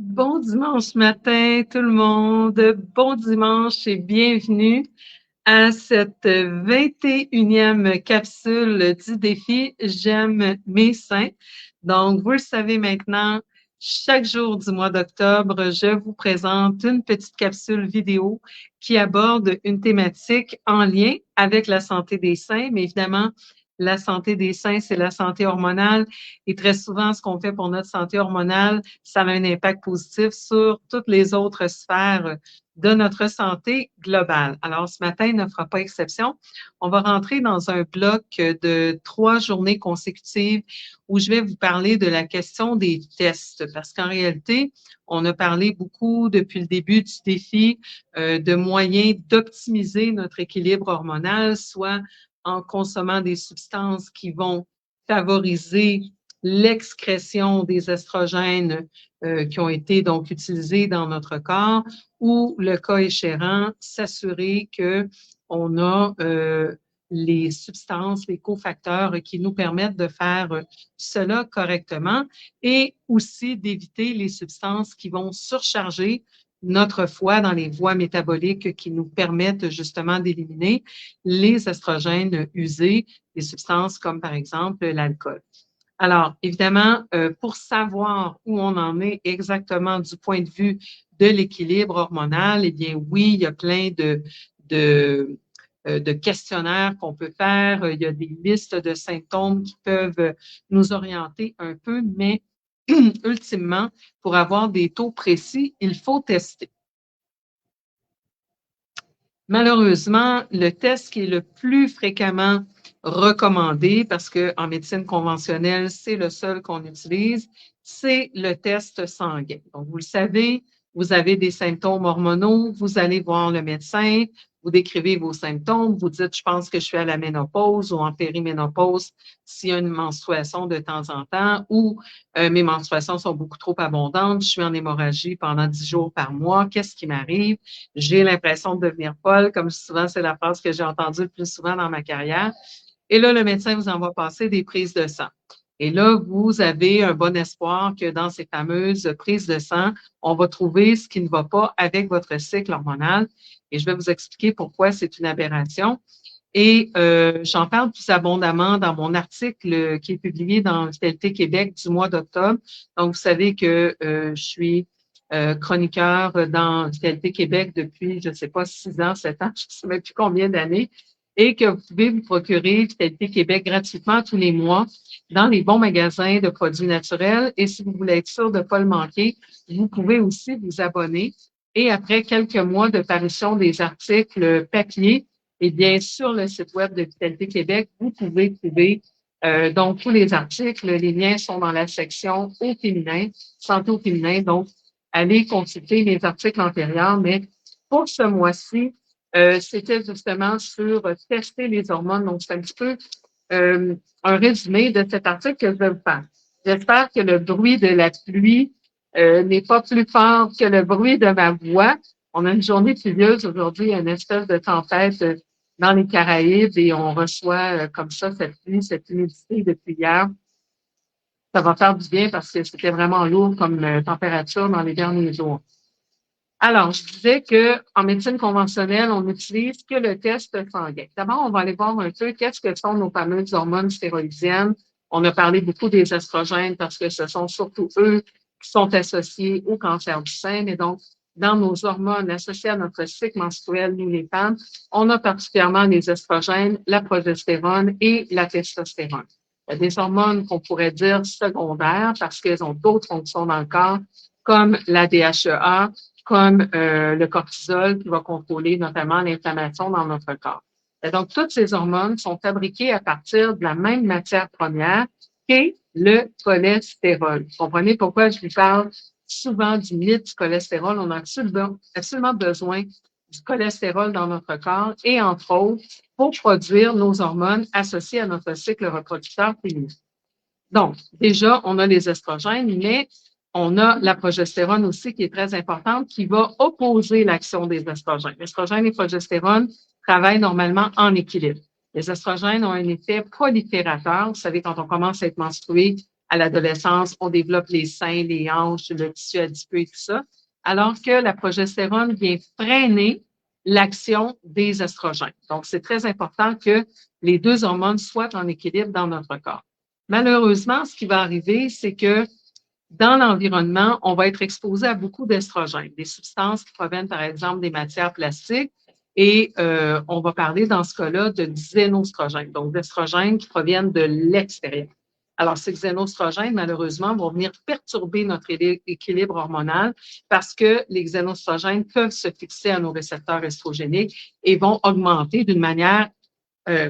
Bon dimanche matin tout le monde, bon dimanche et bienvenue à cette 21e capsule du défi J'aime mes seins. Donc, vous le savez maintenant, chaque jour du mois d'octobre, je vous présente une petite capsule vidéo qui aborde une thématique en lien avec la santé des seins, mais évidemment, la santé des seins, c'est la santé hormonale et très souvent, ce qu'on fait pour notre santé hormonale, ça a un impact positif sur toutes les autres sphères de notre santé globale. Alors, ce matin, il ne fera pas exception. On va rentrer dans un bloc de 3 journées consécutives où je vais vous parler de la question des tests, parce qu'en réalité, on a parlé beaucoup depuis le début du défi de moyens d'optimiser notre équilibre hormonal, soit en consommant des substances qui vont favoriser l'excrétion des estrogènes qui ont été donc utilisés dans notre corps, ou le cas échéant, s'assurer qu'on a les substances, les cofacteurs qui nous permettent de faire cela correctement et aussi d'éviter les substances qui vont surcharger notre foie dans les voies métaboliques qui nous permettent justement d'éliminer les estrogènes usés, des substances comme par exemple l'alcool. Alors, évidemment, pour savoir où on en est exactement du point de vue de l'équilibre hormonal, eh bien, oui, il y a plein de questionnaires qu'on peut faire. Il y a des listes de symptômes qui peuvent nous orienter un peu, mais ultimement, pour avoir des taux précis, il faut tester. Malheureusement, le test qui est le plus fréquemment recommandé, parce qu'en médecine conventionnelle, c'est le seul qu'on utilise, c'est le test sanguin. Donc, vous le savez, vous avez des symptômes hormonaux, vous allez voir le médecin, vous décrivez vos symptômes, vous dites, je pense que je suis à la ménopause ou en périménopause s'il y a une menstruation de temps en temps, ou mes menstruations sont beaucoup trop abondantes, je suis en hémorragie pendant 10 jours par mois, qu'est-ce qui m'arrive? J'ai l'impression de devenir folle, comme souvent, c'est la phrase que j'ai entendue le plus souvent dans ma carrière. Et là, le médecin vous envoie passer des prises de sang. Et là, vous avez un bon espoir que dans ces fameuses prises de sang, on va trouver ce qui ne va pas avec votre cycle hormonal. Et je vais vous expliquer pourquoi c'est une aberration. Et j'en parle plus abondamment dans mon article qui est publié dans Vitalité Québec du mois d'octobre. Donc, vous savez que je suis chroniqueur dans Vitalité Québec depuis, je ne sais pas, 6 ans, 7 ans, je ne sais même plus combien d'années, et que vous pouvez vous procurer Vitalité Québec gratuitement tous les mois dans les bons magasins de produits naturels. Et si vous voulez être sûr de ne pas le manquer, vous pouvez aussi vous abonner. Et après quelques mois de parution des articles papier, eh bien, sur le site web de Vitalité Québec, vous pouvez trouver donc tous les articles. Les liens sont dans la section au féminin, santé au féminin. Donc, allez consulter les articles antérieurs. Mais pour ce mois-ci, c'était justement sur tester les hormones. Donc, c'est un petit peu un résumé de cet article que je vais vous faire. J'espère que le bruit de la pluie n'est pas plus fort que le bruit de ma voix. On a une journée pluvieuse aujourd'hui, une espèce de tempête dans les Caraïbes et on reçoit comme ça cette pluie, cette humidité depuis hier. Ça va faire du bien parce que c'était vraiment lourd comme température dans les derniers jours. Alors, je disais qu'en médecine conventionnelle, on n'utilise que le test sanguin. D'abord, on va aller voir un peu qu'est-ce que sont nos fameuses hormones stéroïdiennes. On a parlé beaucoup des estrogènes parce que ce sont surtout eux qui sont associés au cancer du sein. Mais donc, dans nos hormones associées à notre cycle menstruel, nous les femmes, on a particulièrement les estrogènes, la progestérone et la testostérone. Il y a des hormones qu'on pourrait dire secondaires parce qu'elles ont d'autres fonctions dans le corps, comme la DHEA, comme le cortisol qui va contrôler notamment l'inflammation dans notre corps. Et donc, toutes ces hormones sont fabriquées à partir de la même matière première qu'est le cholestérol. Vous comprenez pourquoi je vous parle souvent du mythe du cholestérol? On a absolument besoin du cholestérol dans notre corps et entre autres pour produire nos hormones associées à notre cycle reproducteur féminin. Donc, déjà, on a les estrogènes, mais on a la progestérone aussi qui est très importante, qui va opposer l'action des estrogènes. L'estrogène et progestérone travaillent normalement en équilibre. Les estrogènes ont un effet proliférateur. Vous savez, quand on commence à être menstrué, à l'adolescence, on développe les seins, les hanches, le tissu adipeux et tout ça, alors que la progestérone vient freiner l'action des estrogènes. Donc, c'est très important que les deux hormones soient en équilibre dans notre corps. Malheureusement, ce qui va arriver, c'est que dans l'environnement, on va être exposé à beaucoup d'estrogènes, des substances qui proviennent, par exemple, des matières plastiques. Et on va parler dans ce cas-là de xénostrogènes, donc d'estrogènes qui proviennent de l'extérieur. Alors, ces xénostrogènes, malheureusement, vont venir perturber notre équilibre hormonal parce que les xénostrogènes peuvent se fixer à nos récepteurs estrogéniques et vont augmenter d'une manière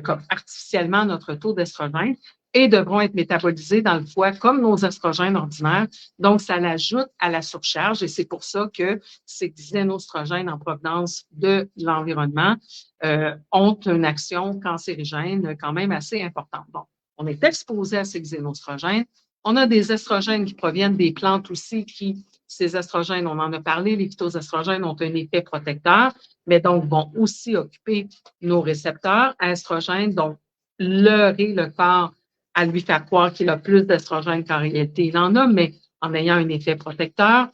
comme artificiellement notre taux d'estrogène et devront être métabolisés dans le foie comme nos estrogènes ordinaires. Donc, ça l'ajoute à la surcharge et c'est pour ça que ces xénostrogènes en provenance de l'environnement ont une action cancérigène quand même assez importante. Donc, on est exposé à ces xénostrogènes. On a des estrogènes qui proviennent des plantes aussi ces estrogènes, on en a parlé, les phytoestrogènes ont un effet protecteur, mais donc vont aussi occuper nos récepteurs à estrogènes, donc leurrer le corps à lui faire croire qu'il a plus d'estrogènes qu'en réalité il en a, mais en ayant un effet protecteur.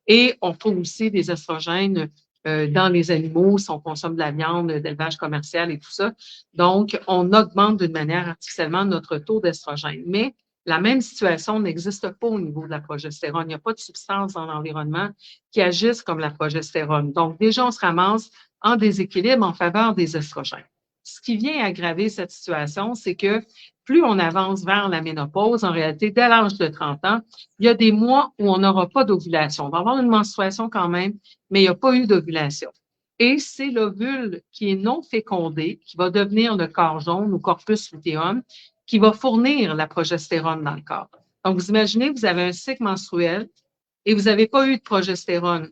Et on trouve aussi des estrogènes dans les animaux si on consomme de la viande, d'élevage commercial et tout ça. Donc, on augmente d'une manière artificiellement notre taux d'estrogène. Mais la même situation n'existe pas au niveau de la progestérone. Il n'y a pas de substance dans l'environnement qui agissent comme la progestérone. Donc, déjà, on se ramasse en déséquilibre en faveur des estrogènes. Ce qui vient aggraver cette situation, c'est que plus on avance vers la ménopause, en réalité, dès l'âge de 30 ans, il y a des mois où on n'aura pas d'ovulation. On va avoir une menstruation quand même, mais il n'y a pas eu d'ovulation. Et c'est l'ovule qui est non fécondé, qui va devenir le corps jaune ou corpus luteum, qui va fournir la progestérone dans le corps. Donc, vous imaginez, vous avez un cycle menstruel et vous n'avez pas eu de progestérone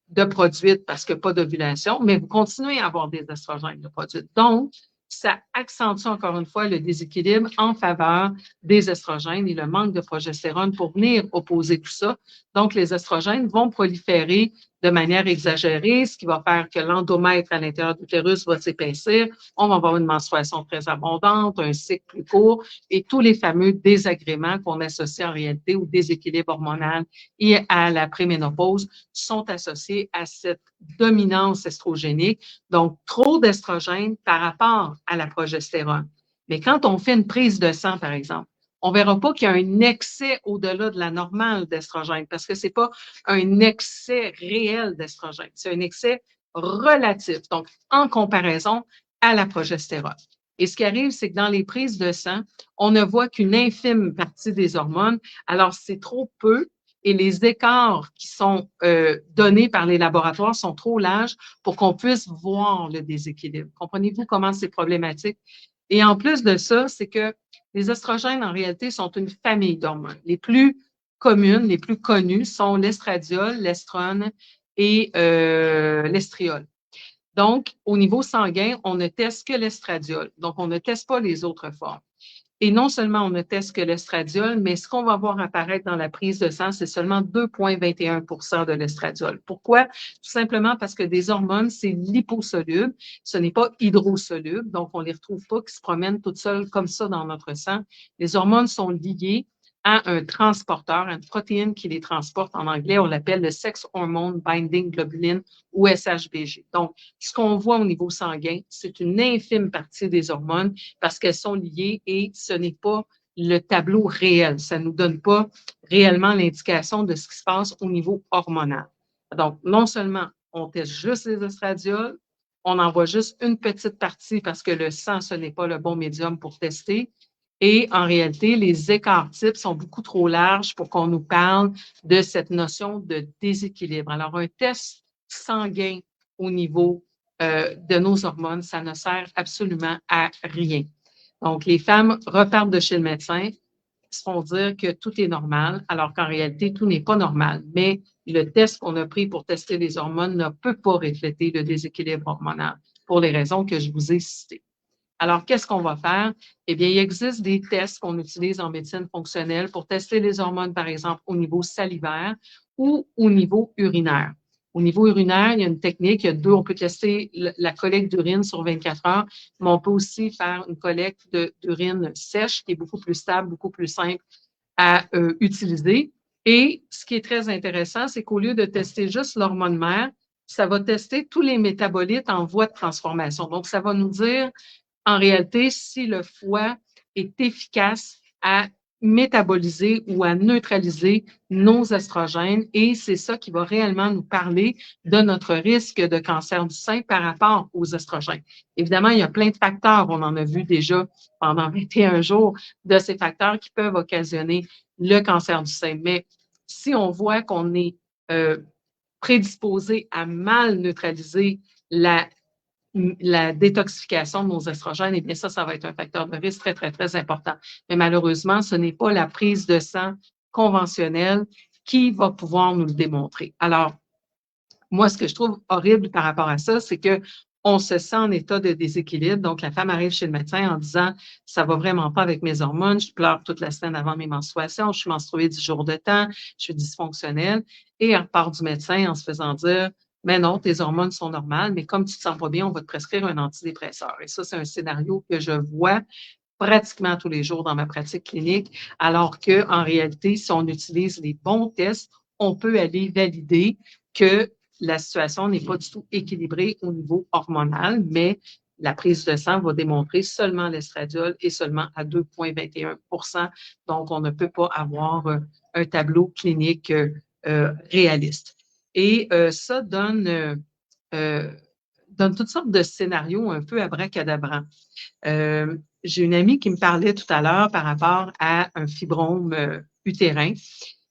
de produite parce que pas d'ovulation, mais vous continuez à avoir des estrogènes de produite. Donc, ça accentue encore une fois le déséquilibre en faveur des estrogènes et le manque de progestérone pour venir opposer tout ça. Donc, les estrogènes vont proliférer de manière exagérée, ce qui va faire que l'endomètre à l'intérieur de l'utérus va s'épaissir. On va avoir une menstruation très abondante, un cycle plus court et tous les fameux désagréments qu'on associe en réalité au déséquilibre hormonal et à la préménopause sont associés à cette dominance estrogénique. Donc, trop d'estrogène par rapport à la progestérone. Mais quand on fait une prise de sang, par exemple, on ne verra pas qu'il y a un excès au-delà de la normale d'estrogène parce que ce n'est pas un excès réel d'estrogène, c'est un excès relatif, donc en comparaison à la progestérone. Et ce qui arrive, c'est que dans les prises de sang, on ne voit qu'une infime partie des hormones. Alors, c'est trop peu et les écarts qui sont donnés par les laboratoires sont trop larges pour qu'on puisse voir le déséquilibre. Comprenez-vous comment c'est problématique? Et en plus de ça, c'est que les estrogènes, en réalité, sont une famille d'hormones. Les plus communes, les plus connues sont l'estradiol, l'estrone et l'estriol. Donc, au niveau sanguin, on ne teste que l'estradiol. Donc, on ne teste pas les autres formes. Et non seulement on ne teste que l'estradiol, mais ce qu'on va voir apparaître dans la prise de sang, c'est seulement 2,21 de l'estradiol. Pourquoi? Tout simplement parce que des hormones, c'est liposoluble, ce n'est pas hydrosoluble, donc on ne les retrouve pas qui se promènent toutes seules comme ça dans notre sang. Les hormones sont liées à un transporteur, à une protéine qui les transporte. En anglais, on l'appelle le Sex Hormone Binding Globulin ou SHBG. Donc, ce qu'on voit au niveau sanguin, c'est une infime partie des hormones parce qu'elles sont liées et ce n'est pas le tableau réel. Ça ne nous donne pas réellement l'indication de ce qui se passe au niveau hormonal. Donc, non seulement on teste juste les estradiol, on en voit juste une petite partie parce que le sang, ce n'est pas le bon médium pour tester. Et en réalité, les écarts types sont beaucoup trop larges pour qu'on nous parle de cette notion de déséquilibre. Alors, un test sanguin au niveau de nos hormones, ça ne sert absolument à rien. Donc, les femmes repartent de chez le médecin, se font dire que tout est normal, alors qu'en réalité, tout n'est pas normal. Mais le test qu'on a pris pour tester les hormones ne peut pas refléter le déséquilibre hormonal pour les raisons que je vous ai citées. Alors, qu'est-ce qu'on va faire? Eh bien, il existe des tests qu'on utilise en médecine fonctionnelle pour tester les hormones, par exemple, au niveau salivaire ou au niveau urinaire. Au niveau urinaire, il y a une technique, il y a deux, on peut tester la collecte d'urine sur 24 heures, mais on peut aussi faire une collecte d'urine sèche qui est beaucoup plus stable, beaucoup plus simple à utiliser. Et ce qui est très intéressant, c'est qu'au lieu de tester juste l'hormone mère, ça va tester tous les métabolites en voie de transformation. Donc, ça va nous dire en réalité si le foie est efficace à métaboliser ou à neutraliser nos estrogènes et c'est ça qui va réellement nous parler de notre risque de cancer du sein par rapport aux estrogènes. Évidemment, il y a plein de facteurs, on en a vu déjà pendant 21 jours, de ces facteurs qui peuvent occasionner le cancer du sein. Mais si on voit qu'on est prédisposé à mal neutraliser la détoxification de nos estrogènes, eh bien ça va être un facteur de risque très, très, très important. Mais malheureusement, ce n'est pas la prise de sang conventionnelle qui va pouvoir nous le démontrer. Alors, moi, ce que je trouve horrible par rapport à ça, c'est que on se sent en état de déséquilibre. Donc, la femme arrive chez le médecin en disant « ça va vraiment pas avec mes hormones, je pleure toute la semaine avant mes menstruations, je suis menstruée 10 jours de temps, je suis dysfonctionnelle. » Et elle repart du médecin en se faisant dire « mais non, tes hormones sont normales, mais comme tu te sens pas bien, on va te prescrire un antidépresseur. » Et ça, c'est un scénario que je vois pratiquement tous les jours dans ma pratique clinique, alors qu'en réalité, si on utilise les bons tests, on peut aller valider que la situation n'est pas du tout équilibrée au niveau hormonal, mais la prise de sang va démontrer seulement l'estradiol et seulement à 2,21 %. Donc, on ne peut pas avoir un tableau clinique réaliste. Et ça donne toutes sortes de scénarios un peu abracadabrants. J'ai une amie qui me parlait tout à l'heure par rapport à un fibrome utérin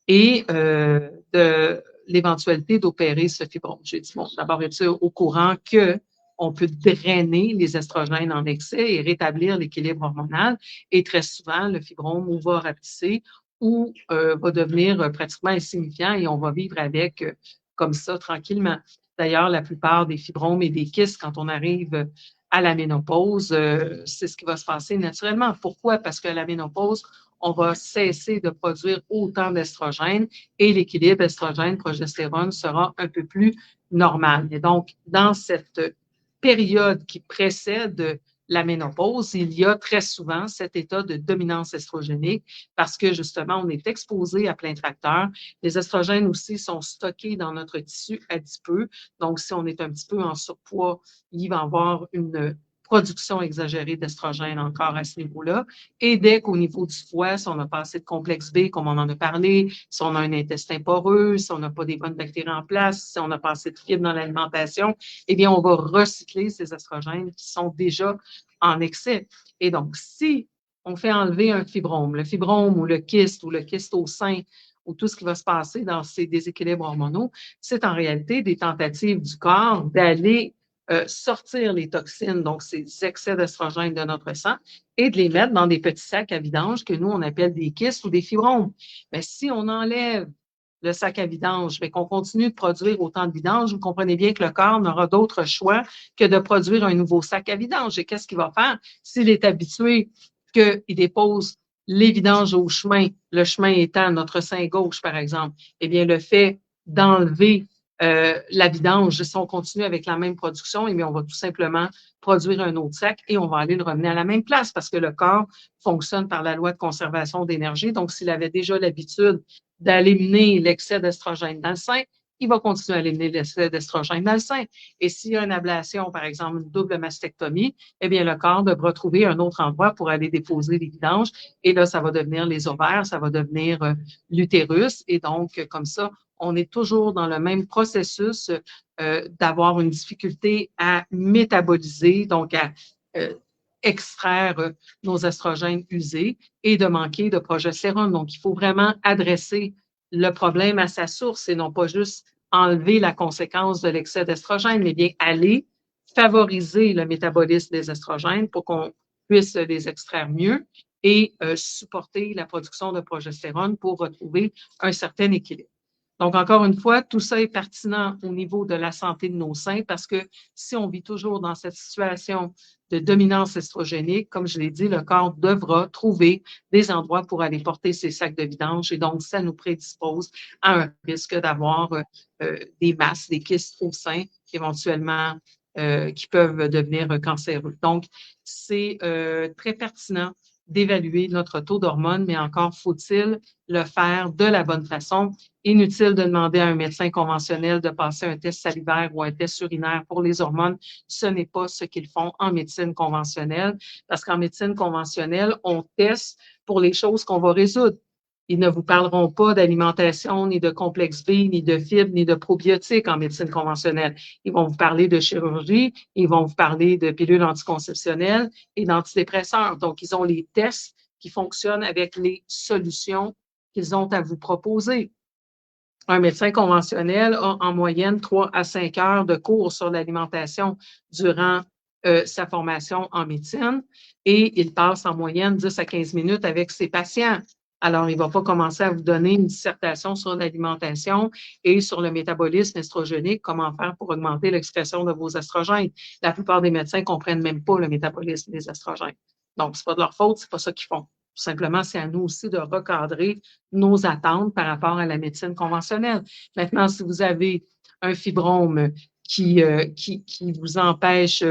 et de l'éventualité d'opérer ce fibrome. J'ai dit, bon, d'abord, es-tu au courant qu'on peut drainer les estrogènes en excès et rétablir l'équilibre hormonal? Et très souvent, le fibrome ou va rapetisser ou va devenir pratiquement insignifiant et on va vivre avec comme ça tranquillement. D'ailleurs, la plupart des fibromes et des kystes, quand on arrive à la ménopause, c'est ce qui va se passer naturellement. Pourquoi? Parce qu'à la ménopause, on va cesser de produire autant d'estrogène et l'équilibre estrogène-progestérone sera un peu plus normal. Et donc, dans cette période qui précède la ménopause, il y a très souvent cet état de dominance estrogénique parce que justement, on est exposé à plein de facteurs. Les estrogènes aussi sont stockés dans notre tissu adipeux. Donc, si on est un petit peu en surpoids, il va y avoir une production exagérée d'estrogène encore à ce niveau-là. Et dès qu'au niveau du foie, si on n'a pas assez de complexe B, comme on en a parlé, si on a un intestin poreux, si on n'a pas des bonnes bactéries en place, si on n'a pas assez de fibres dans l'alimentation, eh bien, on va recycler ces estrogènes qui sont déjà en excès. Et donc, si on fait enlever un fibrome, le fibrome ou le kyste au sein, ou tout ce qui va se passer dans ces déséquilibres hormonaux, c'est en réalité des tentatives du corps d'aller sortir les toxines, donc ces excès d'estrogène de notre sang, et de les mettre dans des petits sacs à vidange que nous, on appelle des kystes ou des fibromes. Mais si on enlève le sac à vidange, mais qu'on continue de produire autant de vidange, vous comprenez bien que le corps n'aura d'autre choix que de produire un nouveau sac à vidange. Et qu'est-ce qu'il va faire? S'il est habitué qu'il dépose les vidanges au chemin, le chemin étant notre sein gauche, par exemple, eh bien, le fait d'enlever la vidange, si on continue avec la même production, eh bien, on va tout simplement produire un autre sac et on va aller le ramener à la même place parce que le corps fonctionne par la loi de conservation d'énergie. Donc, s'il avait déjà l'habitude d'éliminer l'excès d'estrogène dans le sein, il va continuer à éliminer l'excès d'estrogène dans le sein. Et s'il y a une ablation, par exemple, une double mastectomie, eh bien, le corps devra trouver un autre endroit pour aller déposer les vidanges. Et là, ça va devenir les ovaires, ça va devenir l'utérus. Et donc, comme ça, on est toujours dans le même processus d'avoir une difficulté à métaboliser, donc à extraire nos estrogènes usés et de manquer de progestérone. Donc, il faut vraiment adresser le problème à sa source et non pas juste enlever la conséquence de l'excès d'estrogène, mais bien aller favoriser le métabolisme des estrogènes pour qu'on puisse les extraire mieux et supporter la production de progestérone pour retrouver un certain équilibre. Donc, encore une fois, tout ça est pertinent au niveau de la santé de nos seins parce que si on vit toujours dans cette situation de dominance estrogénique, comme je l'ai dit, le corps devra trouver des endroits pour aller porter ses sacs de vidange et donc ça nous prédispose à un risque d'avoir des masses, des kystes au sein, éventuellement qui peuvent devenir cancéreux. Donc, c'est très pertinent d'évaluer notre taux d'hormones, mais encore faut-il le faire de la bonne façon. Inutile de demander à un médecin conventionnel de passer un test salivaire ou un test urinaire pour les hormones. Ce n'est pas ce qu'ils font en médecine conventionnelle, parce qu'en médecine conventionnelle, on teste pour les choses qu'on va résoudre. Ils ne vous parleront pas d'alimentation, ni de complexe B, ni de fibres, ni de probiotiques en médecine conventionnelle. Ils vont vous parler de chirurgie, ils vont vous parler de pilules anticonceptionnelles et d'antidépresseurs. Donc, ils ont les tests qui fonctionnent avec les solutions qu'ils ont à vous proposer. Un médecin conventionnel a en moyenne 3 à 5 heures de cours sur l'alimentation durant sa formation en médecine et il passe en moyenne 10 à 15 minutes avec ses patients. Alors, il ne va pas commencer à vous donner une dissertation sur l'alimentation et sur le métabolisme estrogénique, comment faire pour augmenter l'expression de vos estrogènes. La plupart des médecins ne comprennent même pas le métabolisme des estrogènes. Donc, ce n'est pas de leur faute, ce n'est pas ça qu'ils font. Tout simplement, c'est à nous aussi de recadrer nos attentes par rapport à la médecine conventionnelle. Maintenant, si vous avez un fibrome qui vous empêche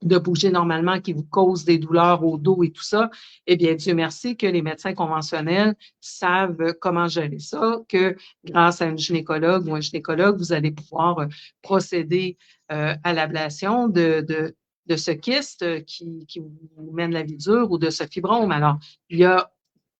de bouger normalement, qui vous cause des douleurs au dos et tout ça, eh bien, Dieu merci que les médecins conventionnels savent comment gérer ça, que grâce à une gynécologue ou un gynécologue, vous allez pouvoir procéder à l'ablation de ce kyste qui vous mène la vie dure ou de ce fibrome. Alors, il y a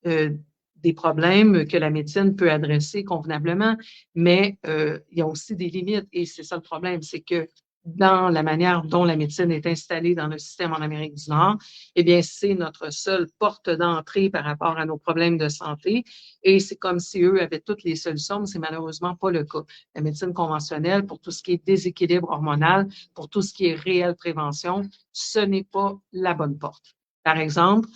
des problèmes que la médecine peut adresser convenablement, mais il y a aussi des limites et c'est ça le problème, c'est que dans la manière dont la médecine est installée dans le système en Amérique du Nord, eh bien, c'est notre seule porte d'entrée par rapport à nos problèmes de santé. Et c'est comme si eux avaient toutes les solutions, mais c'est malheureusement pas le cas. La médecine conventionnelle, pour tout ce qui est déséquilibre hormonal, pour tout ce qui est réelle prévention, ce n'est pas la bonne porte. Par exemple,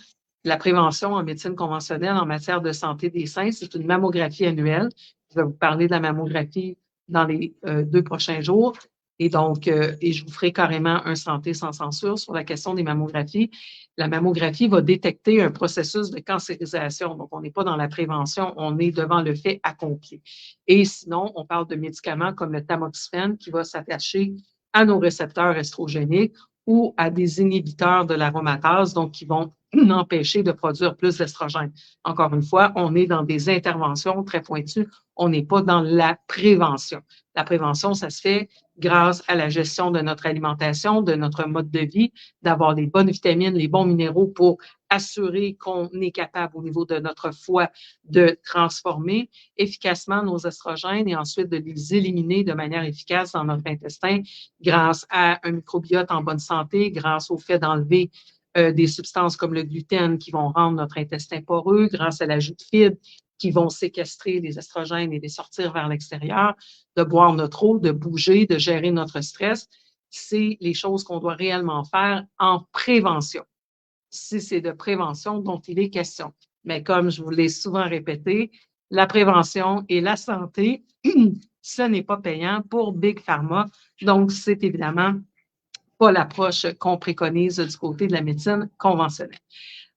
la prévention en médecine conventionnelle en matière de santé des seins, c'est une mammographie annuelle. Je vais vous parler de la mammographie dans les 2 prochains jours. Et donc, et je vous ferai carrément un santé sans censure sur la question des mammographies. La mammographie va détecter un processus de cancérisation. Donc, on n'est pas dans la prévention, on est devant le fait accompli. Et sinon, on parle de médicaments comme le tamoxifène qui va s'attacher à nos récepteurs estrogéniques ou à des inhibiteurs de l'aromatase, donc qui vont empêcher de produire plus d'estrogène. Encore une fois, on est dans des interventions très pointues, on n'est pas dans la prévention. La prévention, ça se fait grâce à la gestion de notre alimentation, de notre mode de vie, d'avoir les bonnes vitamines, les bons minéraux pour assurer qu'on est capable au niveau de notre foie de transformer efficacement nos estrogènes et ensuite de les éliminer de manière efficace dans notre intestin grâce à un microbiote en bonne santé, grâce au fait d'enlever des substances comme le gluten qui vont rendre notre intestin poreux, grâce à l'ajout de fibres qui vont séquestrer les estrogènes et les sortir vers l'extérieur, de boire notre eau, de bouger, de gérer notre stress. C'est les choses qu'on doit réellement faire en prévention, si c'est de prévention dont il est question. Mais comme je vous l'ai souvent répété, la prévention et la santé, ce n'est pas payant pour Big Pharma. Donc, c'est évidemment pas l'approche qu'on préconise du côté de la médecine conventionnelle.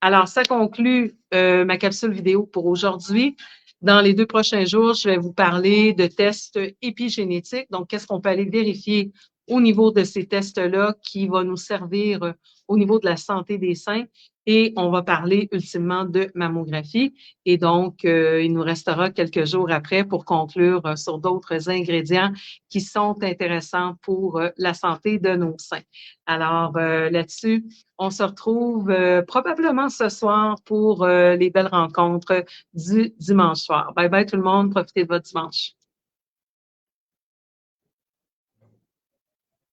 Alors, ça conclut ma capsule vidéo pour aujourd'hui. Dans les 2 prochains jours, je vais vous parler de tests épigénétiques. Donc, qu'est-ce qu'on peut aller vérifier au niveau de ces tests-là qui va nous servir au niveau de la santé des seins. Et on va parler ultimement de mammographie. Et donc, il nous restera quelques jours après pour conclure sur d'autres ingrédients qui sont intéressants pour la santé de nos seins. Alors, là-dessus, on se retrouve probablement ce soir pour les belles rencontres du dimanche soir. Bye bye tout le monde, profitez de votre dimanche.